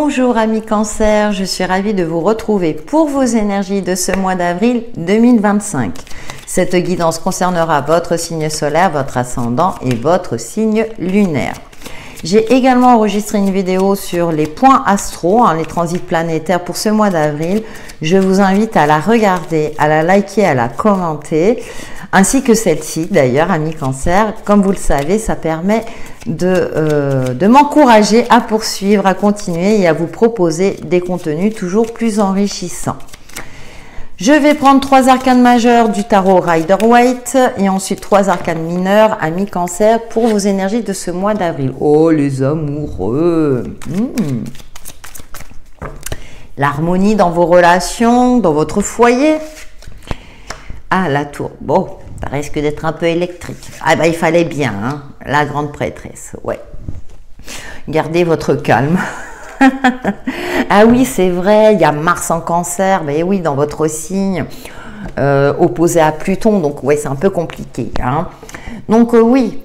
Bonjour amis Cancer, je suis ravie de vous retrouver pour vos énergies de ce mois d'avril 2025. Cette guidance concernera votre signe solaire, votre ascendant et votre signe lunaire. J'ai également enregistré une vidéo sur les points astro, les transits planétaires pour ce mois d'avril. Je vous invite à la regarder, à la liker, à la commenter, ainsi que celle-ci d'ailleurs, amis Cancer. Comme vous le savez, ça permet de m'encourager à poursuivre, à continuer et à vous proposer des contenus toujours plus enrichissants. Je vais prendre 3 arcanes majeurs du tarot Rider-Waite et ensuite 3 arcanes mineurs, amis Cancer, pour vos énergies de ce mois d'avril. Oh, les amoureux! L'harmonie dans vos relations, dans votre foyer. Ah, la tour. Bon, ça risque d'être un peu électrique. Ah bah, il fallait bien, hein, la grande prêtresse. Ouais. Gardez votre calme. Ah oui, c'est vrai, il y a Mars en Cancer, mais oui, dans votre signe, opposé à Pluton, donc ouais, c'est un peu compliqué, hein. Donc oui,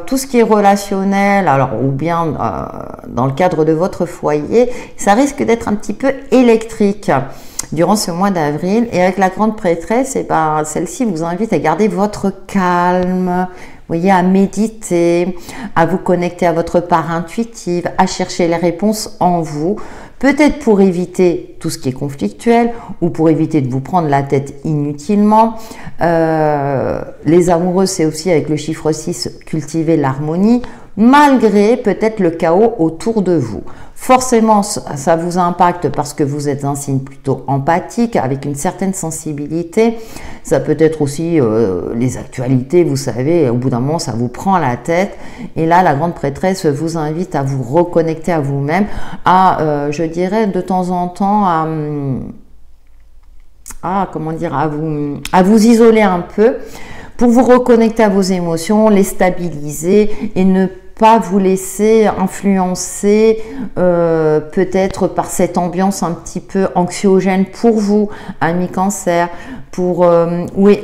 tout ce qui est relationnel, alors ou bien dans le cadre de votre foyer, ça risque d'être un petit peu électrique durant ce mois d'avril. Et avec la grande prêtresse, et ben, celle-ci vous invite à garder votre calme. Vous voyez, à méditer, à vous connecter à votre part intuitive, à chercher les réponses en vous, peut-être pour éviter tout ce qui est conflictuel ou pour éviter de vous prendre la tête inutilement. Les amoureux, c'est aussi avec le chiffre 6, cultiver l'harmonie, malgré peut-être le chaos autour de vous. Forcément, ça vous impacte parce que vous êtes un signe plutôt empathique, avec une certaine sensibilité. Ça peut être aussi les actualités, vous savez, au bout d'un moment, ça vous prend la tête. Et là, la grande prêtresse vous invite à vous reconnecter à vous-même, à, je dirais, de temps en temps, comment dire, à vous isoler un peu pour vous reconnecter à vos émotions, les stabiliser et ne pas vous laisser influencer peut-être par cette ambiance un petit peu anxiogène pour vous, amis Cancer, pour oui,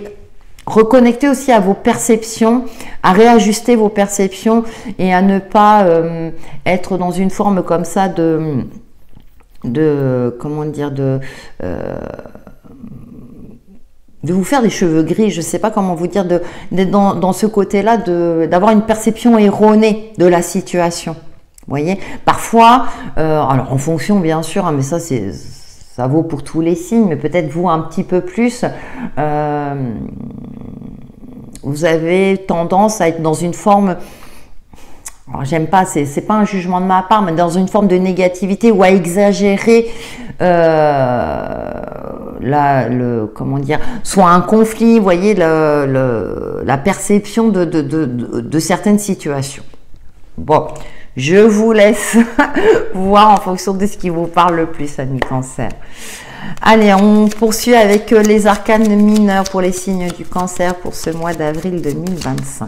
reconnecter aussi à vos perceptions, à réajuster vos perceptions et à ne pas être dans une forme comme ça de comment dire, de vous faire des cheveux gris, je ne sais pas comment vous dire, d'être dans ce côté-là, d'avoir une perception erronée de la situation. Vous voyez, parfois, alors en fonction bien sûr, mais ça vaut pour tous les signes, mais peut-être vous un petit peu plus, vous avez tendance à être dans une forme, alors j'aime pas, c'est pas un jugement de ma part, mais dans une forme de négativité ou à exagérer comment dire, soit un conflit, vous voyez, la perception de certaines situations. Bon, je vous laisse voir en fonction de ce qui vous parle le plus, amis Cancer. Allez, on poursuit avec les arcanes mineurs pour les signes du Cancer pour ce mois d'avril 2025.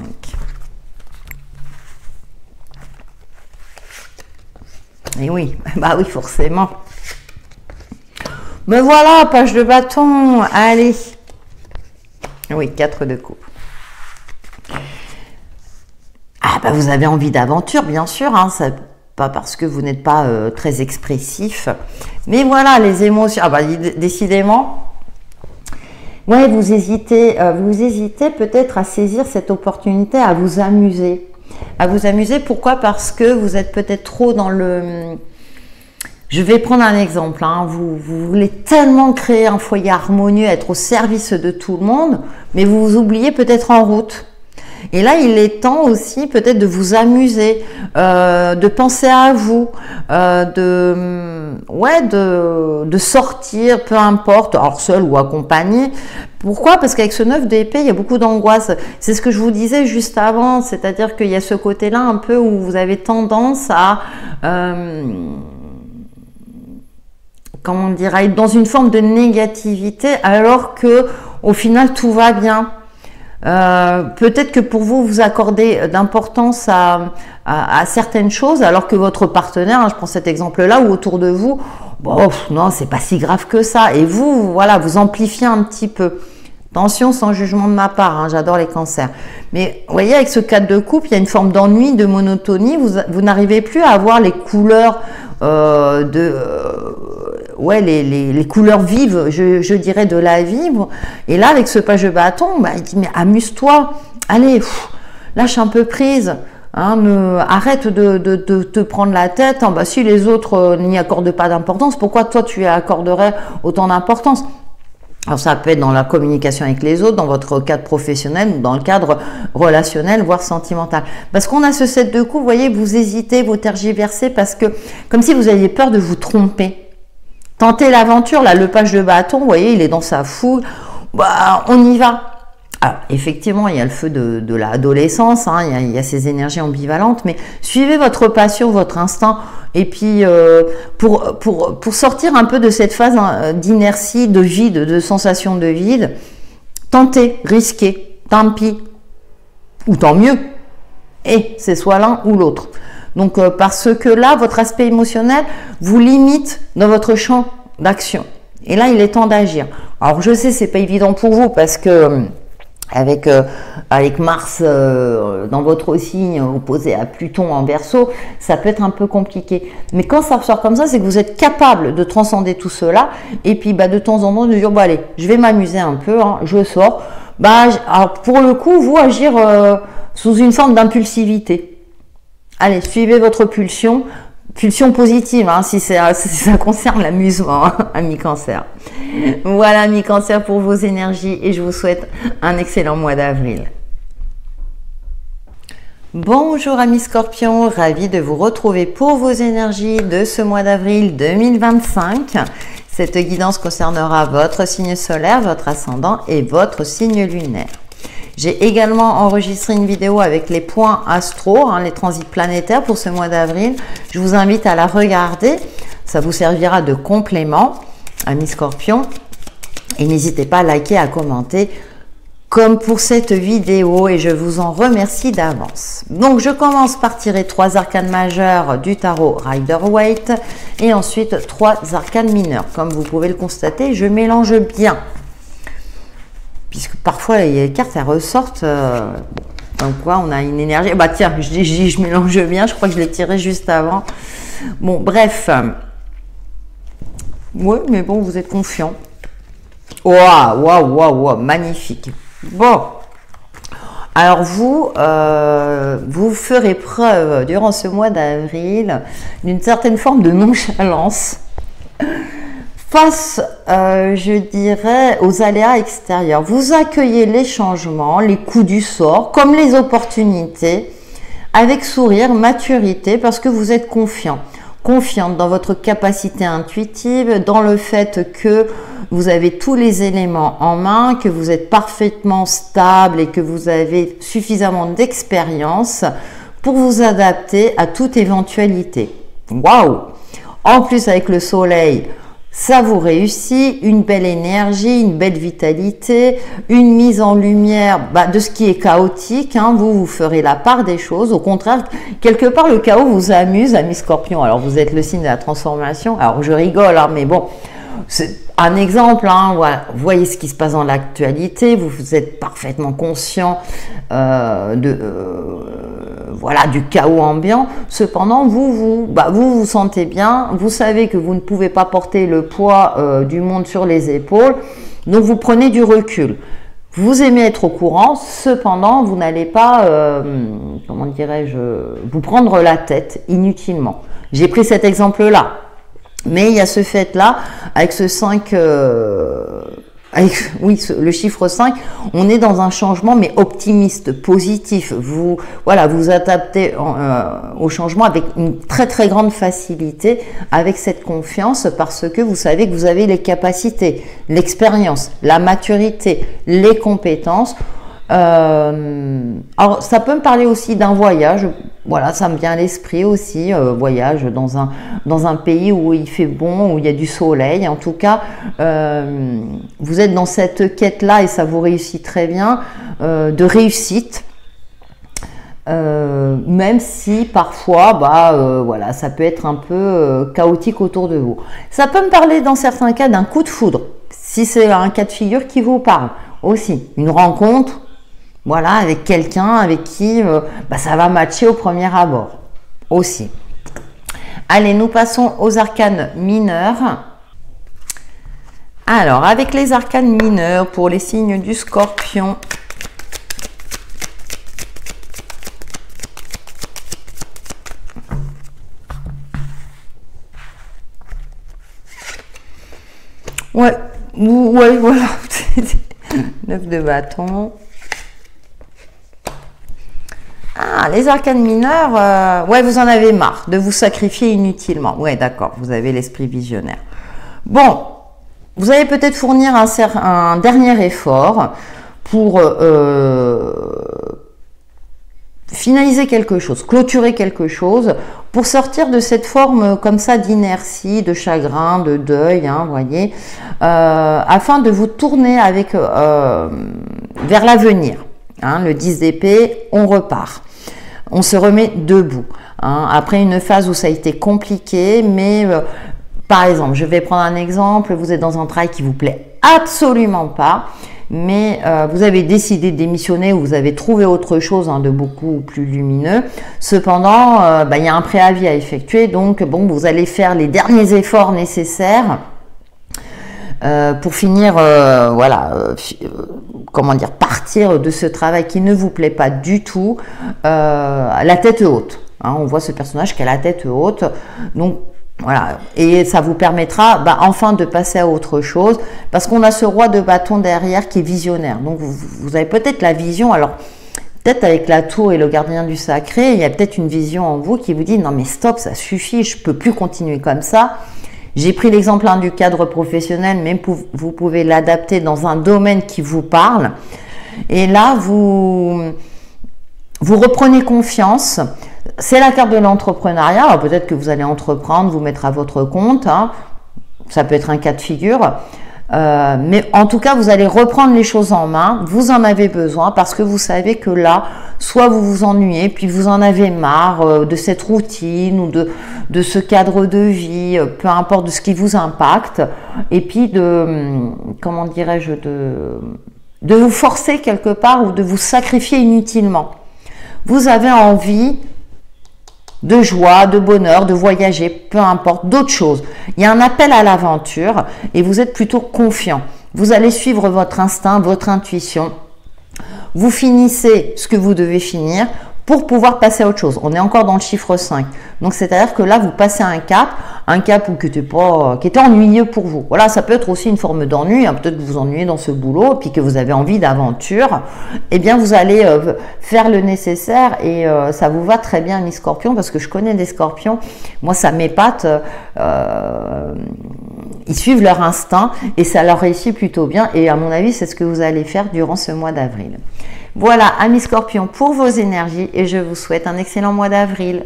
Et oui, bah oui, forcément. Me voilà, page de bâton, allez. Oui, 4 de coupe. Ah bah vous avez envie d'aventure, bien sûr, hein, ça, pas parce que vous n'êtes pas très expressif. Mais voilà, les émotions, ah bah décidément, ouais, vous hésitez peut-être à saisir cette opportunité, à vous amuser. À vous amuser, pourquoi? Parce que vous êtes peut-être trop dans le... Je vais prendre un exemple, hein. Vous voulez tellement créer un foyer harmonieux, être au service de tout le monde, mais vous vous oubliez peut-être en route. Et là, il est temps aussi peut-être de vous amuser, de penser à vous, de sortir, peu importe, alors seul ou accompagné. Pourquoi? Parce qu'avec ce 9 d'épée, il y a beaucoup d'angoisse. C'est ce que je vous disais juste avant, c'est-à-dire qu'il y a ce côté-là un peu où vous avez tendance à... comment dire, à être dans une forme de négativité alors que au final tout va bien. Peut-être que pour vous, vous accordez d'importance à certaines choses alors que votre partenaire, hein, je prends cet exemple-là, ou autour de vous, bon, non, c'est pas si grave que ça. Et vous, voilà, vous amplifiez un petit peu. Attention, sans jugement de ma part, hein, j'adore les cancers. Mais vous voyez, avec ce 4 de coupe, il y a une forme d'ennui, de monotonie. Vous n'arrivez plus à avoir les couleurs ouais, les couleurs vives, je dirais, de la vie. Et là, avec ce page de bâton, bah, il dit, mais amuse-toi, allez, lâche un peu prise. Hein, arrête de te prendre la tête. Hein, bah, si les autres n'y accordent pas d'importance, pourquoi toi tu y accorderais autant d'importance? Alors ça peut être dans la communication avec les autres, dans votre cadre professionnel ou dans le cadre relationnel, voire sentimental. Parce qu'on a ce set de coups, vous voyez, vous hésitez, vous tergiversez parce que, comme si vous aviez peur de vous tromper. Tentez l'aventure, là, le page de bâton, vous voyez, il est dans sa foule. Bah, on y va. Alors, effectivement, il y a le feu de l'adolescence, hein, il y a ces énergies ambivalentes, mais suivez votre passion, votre instinct, et puis pour sortir un peu de cette phase d'inertie, de vide, de sensation de vide, tentez, risquez, tant pis, ou tant mieux, et c'est soit l'un ou l'autre. Donc, parce que là, votre aspect émotionnel vous limite dans votre champ d'action. Et là, il est temps d'agir. Alors, je sais, c'est pas évident pour vous parce que avec Mars dans votre signe opposé à Pluton en Verseau, ça peut être un peu compliqué. Mais quand ça ressort comme ça, c'est que vous êtes capable de transcender tout cela. Et puis, bah, de temps en temps, de dire, bon, allez, je vais m'amuser un peu, hein, je sors. Bah, alors, pour le coup, vous agir sous une forme d'impulsivité. Allez, suivez votre pulsion. Pulsion positive, hein, si ça concerne l'amusement, hein, ami Cancer. Voilà, ami Cancer, pour vos énergies et je vous souhaite un excellent mois d'avril. Bonjour, ami Scorpion, ravi de vous retrouver pour vos énergies de ce mois d'avril 2025. Cette guidance concernera votre signe solaire, votre ascendant et votre signe lunaire. J'ai également enregistré une vidéo avec les points astro, hein, les transits planétaires pour ce mois d'avril. Je vous invite à la regarder. Ça vous servira de complément, amis Scorpion. Et n'hésitez pas à liker, à commenter, comme pour cette vidéo. Et je vous en remercie d'avance. Donc, je commence par tirer 3 arcanes majeurs du tarot Rider-Waite. Et ensuite, 3 arcanes mineurs. Comme vous pouvez le constater, je mélange bien. Puisque parfois les cartes elles ressortent, donc quoi, on a une énergie. Bah tiens, je mélange bien, je crois que je l'ai tiré juste avant. Bon, bref. Oui, mais bon, vous êtes confiant. Waouh, waouh, waouh, waouh, magnifique. Bon. Alors vous ferez preuve durant ce mois d'avril d'une certaine forme de nonchalance face, je dirais, aux aléas extérieurs. Vous accueillez les changements, les coups du sort, comme les opportunités, avec sourire, maturité, parce que vous êtes confiante dans votre capacité intuitive, dans le fait que vous avez tous les éléments en main, que vous êtes parfaitement stable et que vous avez suffisamment d'expérience pour vous adapter à toute éventualité. Waouh! En plus, avec le soleil, ça vous réussit, une belle énergie, une belle vitalité, une mise en lumière de ce qui est chaotique. Hein, vous ferez la part des choses. Au contraire, quelque part, le chaos vous amuse, amis Scorpion. Alors, vous êtes le signe de la transformation. Alors, je rigole, hein, mais bon, c'est un exemple. Hein, voilà. Vous voyez ce qui se passe dans l'actualité. Vous êtes parfaitement conscient voilà, du chaos ambiant. Cependant, vous sentez bien, vous savez que vous ne pouvez pas porter le poids du monde sur les épaules, donc vous prenez du recul. Vous aimez être au courant, cependant, vous n'allez pas, comment dirais-je, vous prendre la tête inutilement. J'ai pris cet exemple-là, mais il y a ce fait-là, avec ce 5... oui, le chiffre 5, on est dans un changement, mais optimiste, positif. Vous adaptez au changement avec une très très grande facilité, avec cette confiance, parce que vous savez que vous avez les capacités, l'expérience, la maturité, les compétences. Alors, ça peut me parler aussi d'un voyage. Voilà, ça me vient à l'esprit aussi, voyage dans un pays où il fait bon, où il y a du soleil. En tout cas, vous êtes dans cette quête-là et ça vous réussit très bien, de réussite. Même si parfois, voilà, ça peut être un peu chaotique autour de vous. Ça peut me parler dans certains cas d'un coup de foudre, si c'est un cas de figure qui vous parle aussi. Une rencontre, voilà, avec quelqu'un avec qui ça va matcher au premier abord aussi. Allez, nous passons aux arcanes mineurs. Alors, avec les arcanes mineurs pour les signes du Scorpion. Ouais, voilà. 9 de bâton. Ah, les arcanes mineurs, ouais, vous en avez marre de vous sacrifier inutilement. Ouais, d'accord, vous avez l'esprit visionnaire. Bon, vous allez peut-être fournir un dernier effort pour finaliser quelque chose, clôturer quelque chose, pour sortir de cette forme comme ça d'inertie, de chagrin, de deuil, hein, voyez, afin de vous tourner avec vers l'avenir. Hein, le 10 d'épée, on repart. On se remet debout. Hein, après une phase où ça a été compliqué, mais par exemple, je vais prendre un exemple, vous êtes dans un travail qui vous plaît absolument pas, mais vous avez décidé de démissionner ou vous avez trouvé autre chose, hein, de beaucoup plus lumineux. Cependant, il y a un préavis à effectuer, donc bon, vous allez faire les derniers efforts nécessaires pour finir, comment dire, partir de ce travail qui ne vous plaît pas du tout, la tête haute. Hein, on voit ce personnage qui a la tête haute, donc voilà, et ça vous permettra enfin de passer à autre chose, parce qu'on a ce roi de bâton derrière qui est visionnaire. Donc vous avez peut-être la vision, alors peut-être avec la tour et le gardien du sacré, il y a peut-être une vision en vous qui vous dit non mais stop, ça suffit, je peux plus continuer comme ça. J'ai pris l'exemple du cadre professionnel, mais vous pouvez l'adapter dans un domaine qui vous parle. Et là, vous reprenez confiance. C'est la carte de l'entrepreneuriat. Alors peut-être que vous allez entreprendre, vous mettre à votre compte. Hein. Ça peut être un cas de figure. Mais en tout cas, vous allez reprendre les choses en main. Vous en avez besoin parce que vous savez que là, soit vous vous ennuyez, puis vous en avez marre de cette routine ou de ce cadre de vie, peu importe de ce qui vous impacte, et puis comment dirais-je, de vous forcer quelque part ou de vous sacrifier inutilement. Vous avez envie de joie, de bonheur, de voyager, peu importe, d'autres choses. Il y a un appel à l'aventure et vous êtes plutôt confiant. Vous allez suivre votre instinct, votre intuition. Vous finissez ce que vous devez finir pour pouvoir passer à autre chose. On est encore dans le chiffre 5. Donc, c'est-à-dire que là, vous passez un cap qui était ennuyeux pour vous. Voilà, ça peut être aussi une forme d'ennui. Hein. Peut-être que vous vous ennuyez dans ce boulot, puis que vous avez envie d'aventure. Eh bien, vous allez faire le nécessaire et ça vous va très bien, mes scorpions, parce que je connais des scorpions. Moi, ça m'épate. Ils suivent leur instinct et ça leur réussit plutôt bien. Et à mon avis, c'est ce que vous allez faire durant ce mois d'avril. Voilà, amis scorpions, pour vos énergies et je vous souhaite un excellent mois d'avril.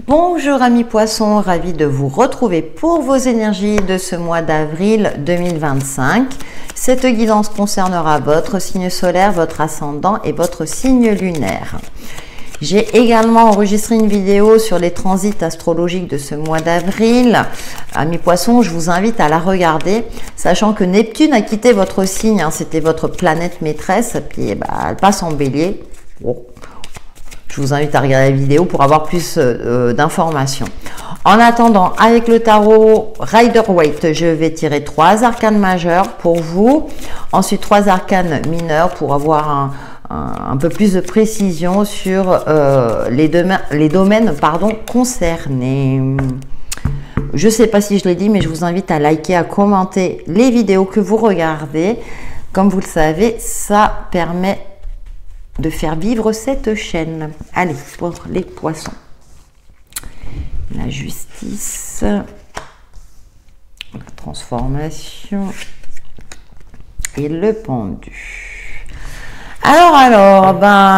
Bonjour amis poissons, ravi de vous retrouver pour vos énergies de ce mois d'avril 2025. Cette guidance concernera votre signe solaire, votre ascendant et votre signe lunaire. J'ai également enregistré une vidéo sur les transits astrologiques de ce mois d'avril. Amis poissons, je vous invite à la regarder, sachant que Neptune a quitté votre signe, hein, c'était votre planète maîtresse, puis elle passe en bélier. Bon. Je vous invite à regarder la vidéo pour avoir plus d'informations. En attendant, avec le tarot Rider-Waite, je vais tirer 3 arcanes majeures pour vous, ensuite 3 arcanes mineurs pour avoir un peu plus de précision sur les domaines concernés. Je ne sais pas si je l'ai dit, mais je vous invite à liker, à commenter les vidéos que vous regardez. Comme vous le savez, ça permet de faire vivre cette chaîne. Allez, pour les poissons. La justice, la transformation et le pendu. Alors,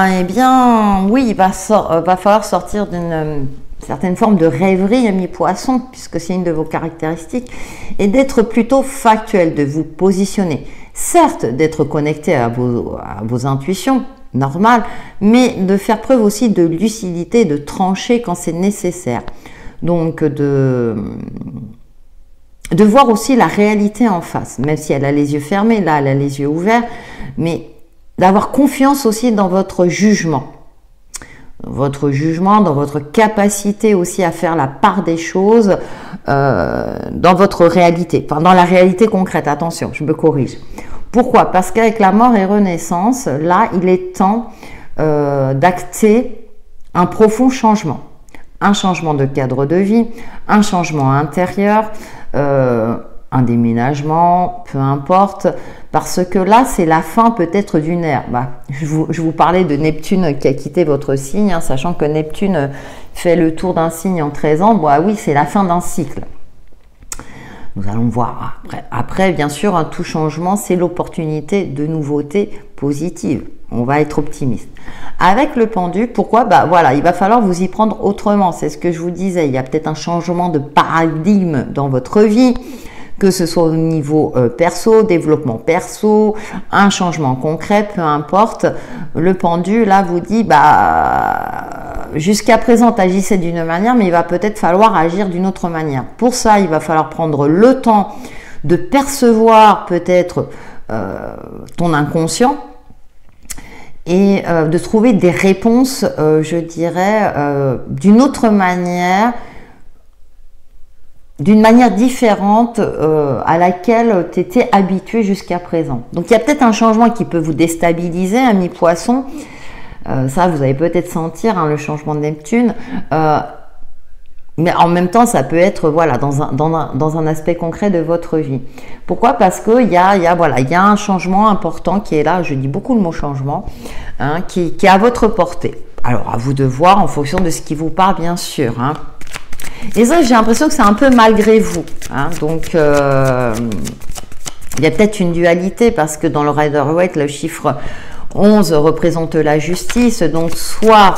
eh bien, oui, il va falloir sortir d'une certaine forme de rêverie, amis poissons, puisque c'est une de vos caractéristiques, et d'être plutôt factuel, de vous positionner. Certes, d'être connecté à vos intuitions, normal, mais de faire preuve aussi de lucidité, de trancher quand c'est nécessaire. Donc, de voir aussi la réalité en face, même si elle a les yeux fermés, là, elle a les yeux ouverts, mais d'avoir confiance aussi dans votre jugement. votre jugement, dans votre capacité aussi à faire la part des choses dans votre réalité, enfin dans la réalité concrète, attention, je me corrige. Pourquoi? Parce qu'avec la mort et renaissance, là, il est temps d'acter un profond changement. Un changement de cadre de vie, un changement intérieur, un déménagement, peu importe, parce que là, c'est la fin peut-être d'une ère. Je vous parlais de Neptune qui a quitté votre signe, hein, sachant que Neptune fait le tour d'un signe en 13 ans. Oui, c'est la fin d'un cycle. Nous allons voir après bien sûr, un tout changement, c'est l'opportunité de nouveautés positives. On va être optimiste. Avec le pendu, pourquoi? Voilà, il va falloir vous y prendre autrement. C'est ce que je vous disais. Il y a peut-être un changement de paradigme dans votre vie, que ce soit au niveau perso, développement perso, un changement concret, peu importe. Le pendu, là, vous dit, jusqu'à présent, agissez d'une manière, mais il va peut-être falloir agir d'une autre manière. Pour ça, il va falloir prendre le temps de percevoir peut-être ton inconscient, et de trouver des réponses, je dirais, d'une autre manière, d'une manière différente à laquelle tu étais habitué jusqu'à présent. Donc il y a peut-être un changement qui peut vous déstabiliser, ami poisson. Ça, vous allez peut-être sentir le changement de Neptune. Mais en même temps, ça peut être voilà, dans un aspect concret de votre vie. Pourquoi? Parce qu'il y a un changement important qui est là, je dis beaucoup le mot changement, hein, qui est à votre portée. Alors, à vous de voir en fonction de ce qui vous parle, bien sûr. Hein. Et ça, j'ai l'impression que c'est un peu malgré vous. Hein. Donc, il y a peut-être une dualité parce que dans le Rider-Waite, le chiffre 11 représente la justice. Donc, soit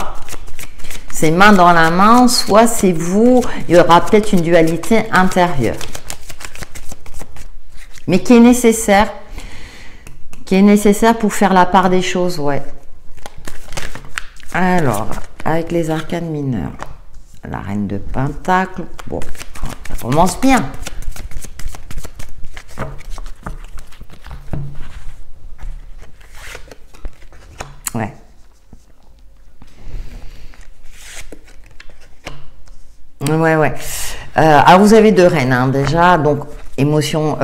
c'est main dans la main, soit c'est vous, il y aura peut-être une dualité intérieure. Mais qui est nécessaire pour faire la part des choses, ouais. Alors, avec les arcanes mineurs, la reine de Pentacle, bon, ça commence bien. Ouais. Ouais. Alors, vous avez deux reines, hein, déjà. Donc, émotion,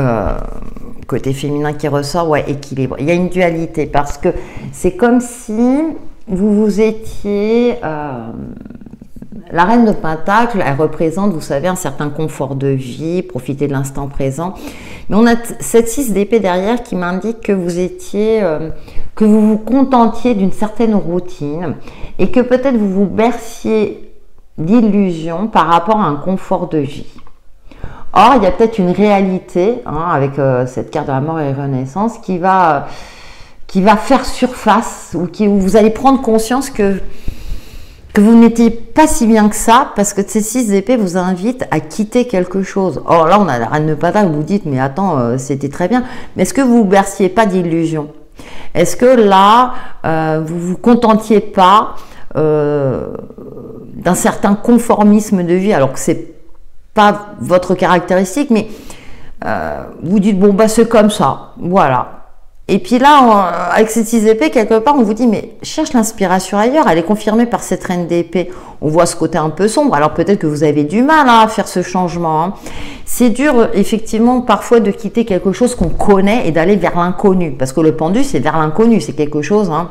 côté féminin qui ressort, ouais, équilibre. Il y a une dualité parce que c'est comme si vous étiez... la reine de Pentacle, elle représente, vous savez, un certain confort de vie, profiter de l'instant présent. Mais on a cette 6 d'épée derrière qui m'indique que vous étiez... que vous vous contentiez d'une certaine routine et que peut-être vous vous berciez d'illusions par rapport à un confort de vie. Or, il y a peut-être une réalité, hein, avec cette carte de la mort et renaissance qui va faire surface ou où vous allez prendre conscience que vous n'étiez pas si bien que ça parce que ces 6 épées vous invitent à quitter quelque chose. Or là, on a la reine de Pentacle, vous dites, mais attends, c'était très bien. Mais est-ce que vous ne vous berciez pas d'illusions? Est-ce que là, vous ne vous contentiez pas d'un certain conformisme de vie, alors que c'est pas votre caractéristique, mais vous dites bon c'est comme ça, voilà. Et puis là, avec ces 6 épées, quelque part, on vous dit mais cherche l'inspiration ailleurs. Elle est confirmée par cette reine d'épée. On voit ce côté un peu sombre. Alors peut-être que vous avez du mal à faire ce changement. Hein. C'est dur, effectivement, parfois de quitter quelque chose qu'on connaît et d'aller vers l'inconnu, parce que le pendu, c'est vers l'inconnu, c'est quelque chose. Hein.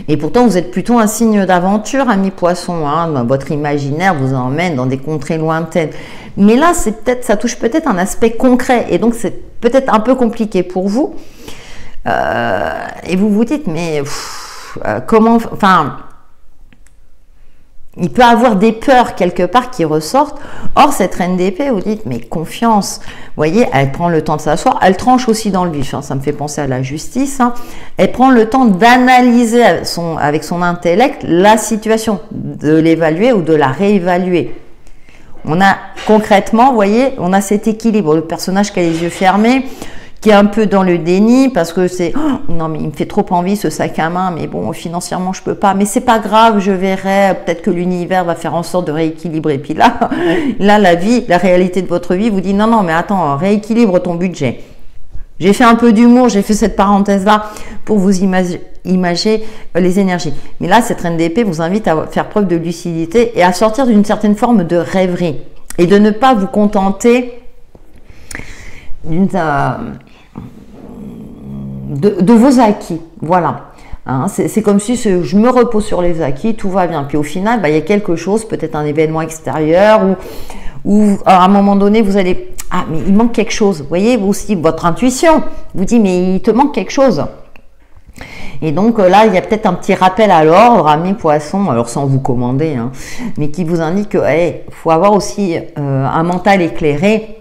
Et pourtant, vous êtes plutôt un signe d'aventure, ami poisson. Hein. Votre imaginaire vous emmène dans des contrées lointaines. Mais là, ça touche peut-être un aspect concret. Et donc, c'est peut-être un peu compliqué pour vous. Et vous vous dites, mais comment... Enfin, il peut avoir des peurs quelque part qui ressortent. Or, cette reine d'épée, vous dites, mais confiance. Vous voyez, elle prend le temps de s'asseoir. Elle tranche aussi dans le vif. Hein, ça me fait penser à la justice. Hein. Elle prend le temps d'analyser avec son intellect la situation, de l'évaluer ou de la réévaluer. On a concrètement, vous voyez, on a cet équilibre. Le personnage qui a les yeux fermés, qui est un peu dans le déni parce que c'est oh, non mais il me fait trop envie ce sac à main, mais bon financièrement je peux pas, mais c'est pas grave, je verrai, peut-être que l'univers va faire en sorte de rééquilibrer. Et puis là la vie, la réalité de votre vie vous dit non mais attends, rééquilibre ton budget. J'ai fait un peu d'humour, j'ai fait cette parenthèse-là pour vous imager les énergies. Mais là, cette reine d'épée vous invite à faire preuve de lucidité et à sortir d'une certaine forme de rêverie. Et de ne pas vous contenter de vos acquis. Voilà. Hein, c'est comme si je me repose sur les acquis, tout va bien. Puis au final, il y a quelque chose, peut-être un événement extérieur ou à un moment donné, vous allez... Ah, mais il manque quelque chose. Vous voyez, vous aussi, votre intuition vous dit, mais il te manque quelque chose. Et donc là, il y a peut-être un petit rappel à l'ordre, amis poissons, alors sans vous commander, hein, mais qui vous indique qu'il faut avoir aussi un mental éclairé,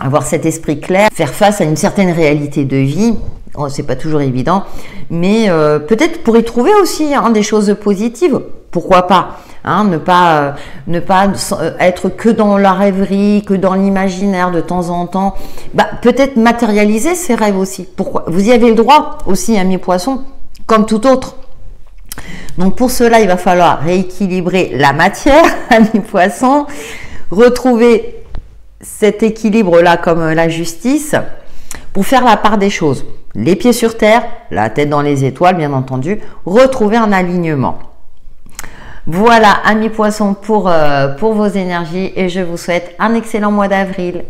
avoir cet esprit clair, faire face à une certaine réalité de vie. Oh, c'est pas toujours évident, mais peut-être pour y trouver aussi des choses positives. Pourquoi pas, hein, ne pas être que dans la rêverie, que dans l'imaginaire de temps en temps. Peut-être matérialiser ses rêves aussi. Pourquoi? Vous y avez le droit aussi, amis poissons, comme tout autre. Donc pour cela, il va falloir rééquilibrer la matière, amis poissons, retrouver cet équilibre-là comme la justice pour faire la part des choses. Les pieds sur terre, la tête dans les étoiles, bien entendu, retrouver un alignement. Voilà, amis poissons, pour vos énergies et je vous souhaite un excellent mois d'avril.